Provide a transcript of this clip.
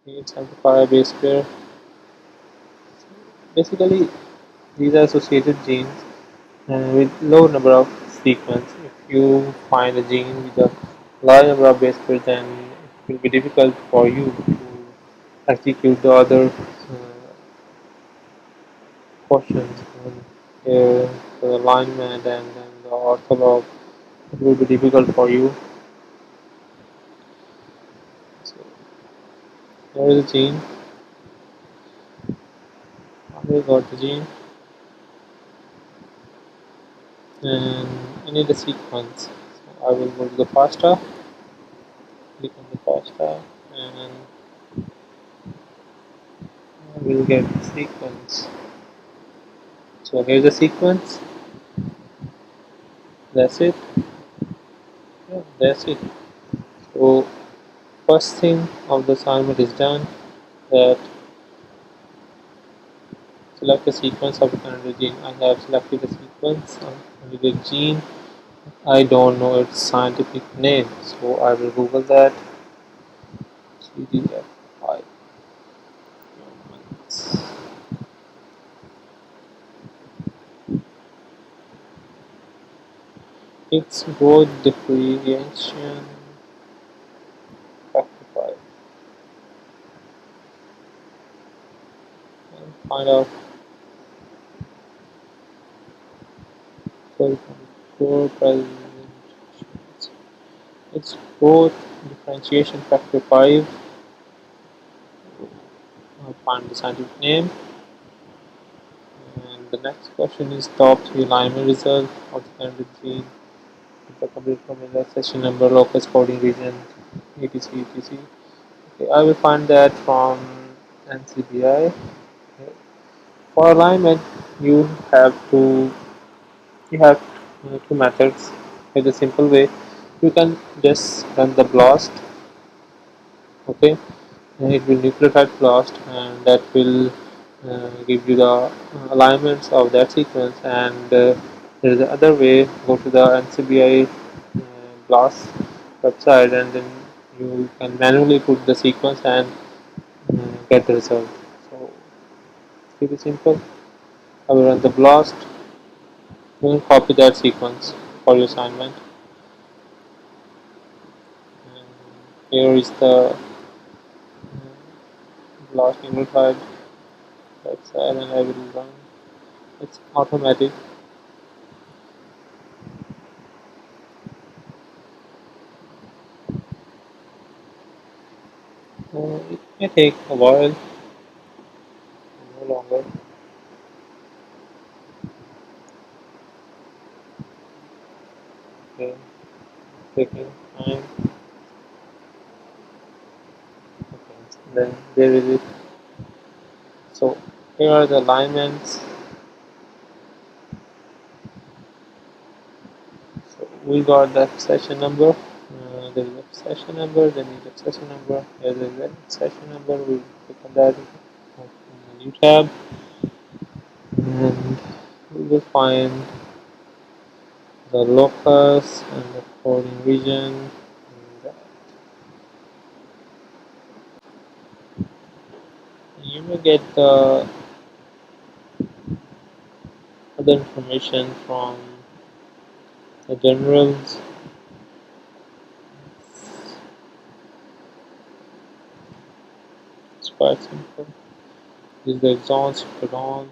It's amplifier base pair. Basically, these are associated genes with low number of sequence. If you find a gene with a large number of base pairs, then it will be difficult for you to execute the other portions, the alignment and then the ortholog. It will be difficult for you. So there is a gene. I got the gene, and I need a sequence. So I will go to the pasta, click on the pasta, and I will get the sequence. So here's the sequence. That's it. Yeah, that's it. So first thing of the assignment is done. That select a sequence of the candidate gene. I have selected a sequence of candidate gene. I don't know its scientific name, so I will Google that. CDF5 humans. It's growth differentiation factor 5. And find out four presentations. It's growth differentiation factor 5. I'll find the scientific name. And the next question is top 3 alignment result of the candidate gene. The complete formula, session number, locus coding region, etc. Okay, I will find that from NCBI. Okay. For alignment, you have to you have two methods. In a simple way, you can just run the blast. Okay, and it will nucleotide blast, and that will give you the alignments of that sequence. And there is another way. Go to the NCBI blast website, and then you can manually put the sequence and get the result. So it's pretty simple. I will run the blast. You can copy that sequence for your assignment. And here is the blast nucleotide website, and I will run. It's automatic. It may take a while, no longer. Okay, taking time. Okay, then there is it. So here are the alignments. So we got the session number. There is a session number. Then is a session number. Here there is a session number. We click on that in the new tab, and we will find the locus and the coding region. And you may get the other information from the generals. It's quite simple. These are the exons, codons,